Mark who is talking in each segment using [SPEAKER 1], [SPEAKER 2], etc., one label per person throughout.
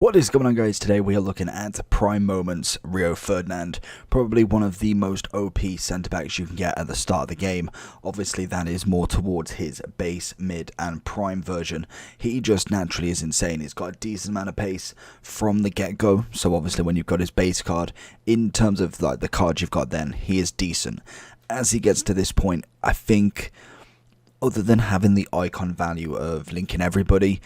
[SPEAKER 1] What is going on, guys? Today we are looking at prime moments Rio Ferdinand, probably one of the most OP centre-backs you can get at the start of the game. Obviously that is more towards his base, mid and prime version. He just naturally is insane. He's got a decent amount of pace from the get-go, so obviously when you've got his base card, in terms of like the cards you've got then, he is decent. As he gets to this point, I think, other than having the icon value of linking everybody,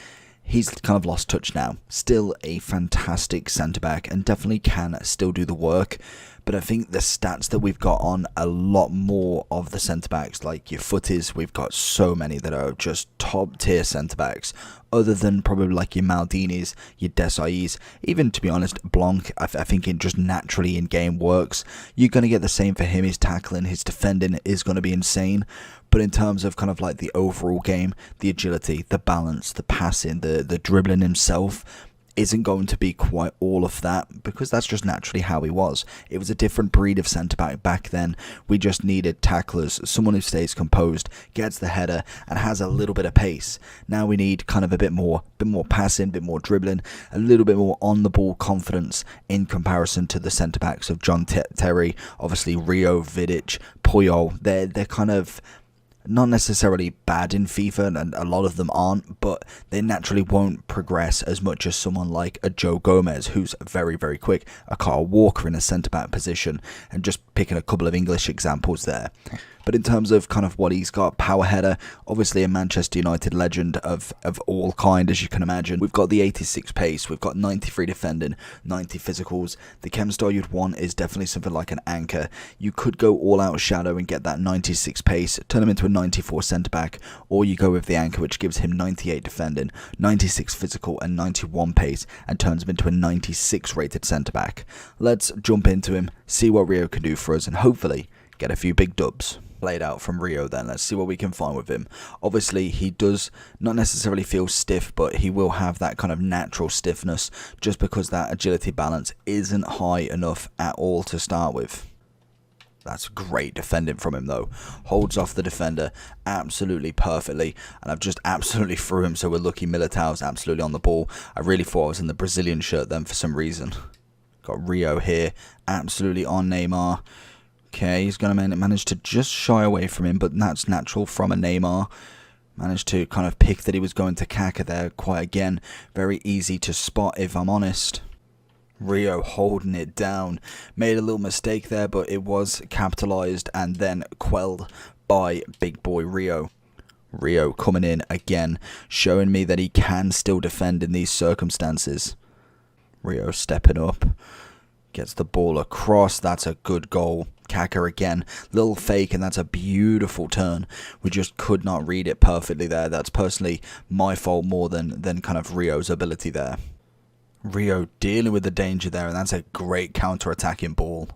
[SPEAKER 1] he's kind of lost touch now. Still a fantastic centre-back and definitely can still do the work. But I think the stats that we've got on a lot more of the centre-backs, like your Footies, we've got so many that are just top-tier centre-backs. Other than probably like your Maldinis, your Desai's, even to be honest, Blanc, I think it just naturally in-game works. You're going to get the same for him. His tackling, his defending is going to be insane. But in terms of kind of like the overall game, the agility, the balance, the passing, the dribbling himself isn't going to be quite all of that, because that's just naturally how he was. It was a different breed of centre-back back then. We just needed tacklers, someone who stays composed, gets the header and has a little bit of pace. Now we need kind of a bit more passing, a bit more dribbling, a little bit more on the ball confidence in comparison to the centre-backs of John Terry, obviously Rio, Vidic, Puyol. They're kind of not necessarily bad in FIFA, and a lot of them aren't, but they naturally won't progress as much as someone like a Joe Gomez, who's very, very quick, a Carl Walker in a centre-back position, and just picking a couple of English examples there. But in terms of kind of what he's got, power header, obviously a Manchester United legend of all kind, as you can imagine. We've got the 86 pace, we've got 93 defending, 90 physicals. The chem style you'd want is definitely something like an anchor. You could go all out shadow and get that 96 pace, turn him into a 94 centre-back, or you go with the anchor, which gives him 98 defending, 96 physical and 91 pace, and turns him into a 96 rated centre-back. Let's jump into him, see what Rio can do for us, and hopefully get a few big dubs. Played out from Rio then. Let's see what we can find with him. Obviously he does not necessarily feel stiff, but he will have that kind of natural stiffness just because that agility balance isn't high enough at all to start with. That's great defending from him though. Holds off the defender absolutely perfectly, and I've just absolutely threw him, so we're lucky Militao's absolutely on the ball. I really thought I was in the Brazilian shirt then for some reason. Got Rio here, absolutely on Neymar. Okay, he's going to manage to just shy away from him, but that's natural from a Neymar. Managed to kind of pick that he was going to Kaka there quite again. Very easy to spot, if I'm honest. Rio holding it down. Made a little mistake there, but it was capitalised and then quelled by big boy Rio. Rio coming in again, showing me that he can still defend in these circumstances. Rio stepping up. Gets the ball across. That's a good goal. Kaka again, little fake, and that's a beautiful turn. We just could not read it perfectly there. That's personally my fault more than kind of Rio's ability there. Rio dealing with the danger there, and that's a great counter-attacking ball.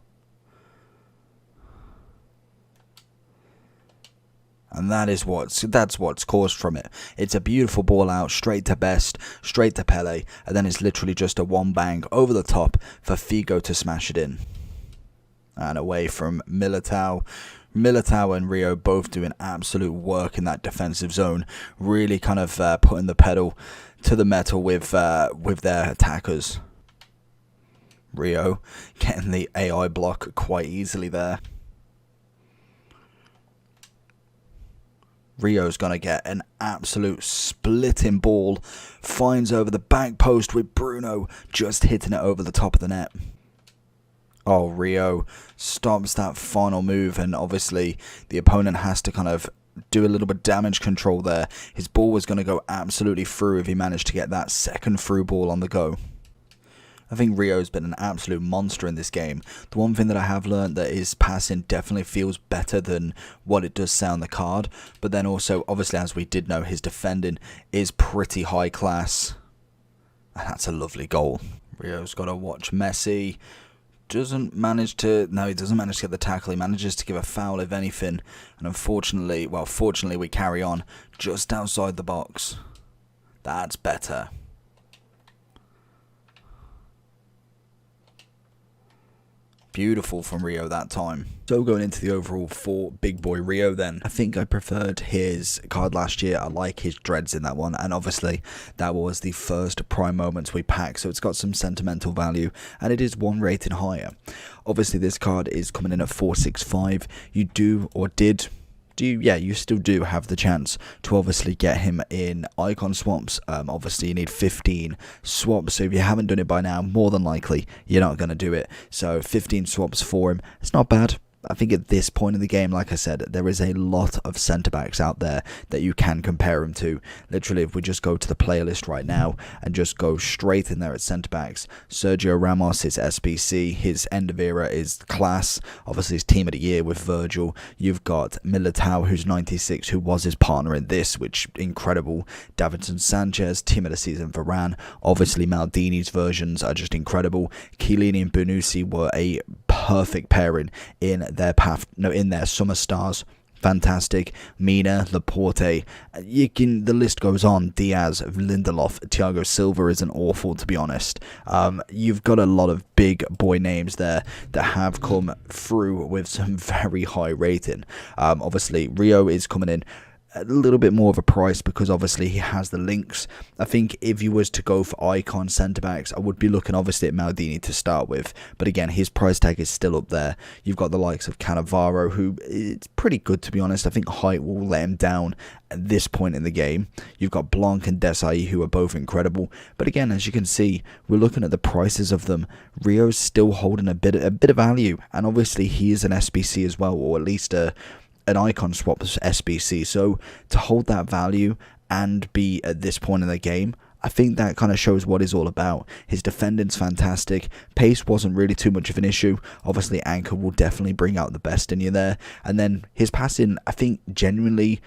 [SPEAKER 1] And that's what's caused from it. It's a beautiful ball out, straight to Best, straight to Pele, and then it's literally just a one bang over the top for Figo to smash it in. And away from Militao. Militao and Rio both doing absolute work in that defensive zone. Really kind of putting the pedal to the metal with their attackers. Rio getting the AI block quite easily there. Rio's going to get an absolute splitting ball. Finds over the back post with Bruno just hitting it over the top of the net. Oh, Rio stops that final move, and obviously the opponent has to kind of do a little bit of damage control there. His ball was going to go absolutely through if he managed to get that second through ball on the go. I think Rio's been an absolute monster in this game. The one thing that I have learned that his passing definitely feels better than what it does say on the card. But then also, obviously, as we did know, his defending is pretty high class. And that's a lovely goal. Rio's got to watch Messi. Doesn't manage to... No, he doesn't manage to get the tackle. He manages to give a foul, if anything. And unfortunately, well, fortunately, we carry on just outside the box. That's better. Beautiful from Rio that time. So going into the overall for Big Boy Rio then, I think I preferred his card last year. I like his dreads in that one, and obviously that was the first Prime Moments we packed, so it's got some sentimental value, and it is one rating higher. Obviously this card is coming in at 465. You do, or did, you still do have the chance to obviously get him in icon swaps. Obviously you need 15 swaps, so if you haven't done it by now, more than likely you're not going to do it. So 15 swaps for him, it's not bad. I think at this point in the game, like I said, there is a lot of centre-backs out there that you can compare him to. Literally, if we just go to the playlist right now and just go straight in there at centre-backs, Sergio Ramos is SBC, his end of era is class, obviously his team of the year with Virgil. You've got Militao, who's 96, who was his partner in this, which incredible. Davinson Sanchez, team of the season Varane. Obviously Maldini's versions are just incredible. Chiellini and Bonucci were a perfect pairing in their summer stars. Fantastic. Mina, Laporte, the list goes on. Diaz, Lindelof, Thiago Silva isn't awful, to be honest. You've got a lot of big boy names there that have come through with some very high rating. Obviously Rio is coming in a little bit more of a price because obviously he has the links. I think if you was to go for icon centre-backs, I would be looking obviously at Maldini to start with, but again his price tag is still up there. You've got the likes of Cannavaro, who it's pretty good, to be honest. I think height will let him down at this point in the game. You've got Blanc and Desai, who are both incredible, but again, as you can see, we're looking at the prices of them. Rio's still holding a bit of value, and obviously he is an SBC as well, or at least an icon swap SBC, so to hold that value and be at this point in the game, I think that kind of shows what he's all about. His defending's fantastic, pace wasn't really too much of an issue. Obviously Anchor will definitely bring out the best in you there, and then his passing, I think, genuinely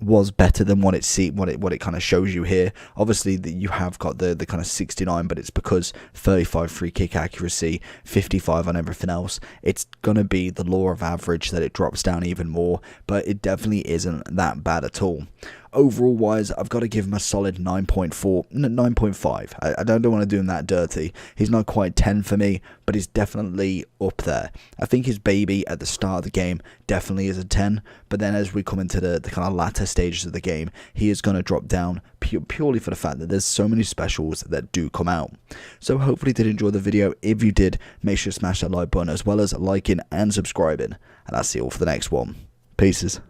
[SPEAKER 1] was better than what it kind of shows you here. Obviously you have got the kind of 69, but it's because 35 free kick accuracy, 55 on everything else. It's gonna be the law of average that it drops down even more, but it definitely isn't that bad at all. Overall wise, I've got to give him a solid 9.5. I don't want to do him that dirty. He's not quite 10 for me, but he's definitely up there. I think his baby at the start of the game definitely is a 10, but then as we come into the kind of latter stages of the game, he is going to drop down purely for the fact that there's so many specials that do come out. So hopefully you did enjoy the video. If you did, make sure to smash that like button as well as liking and subscribing, and that's it all for the next one. Peace.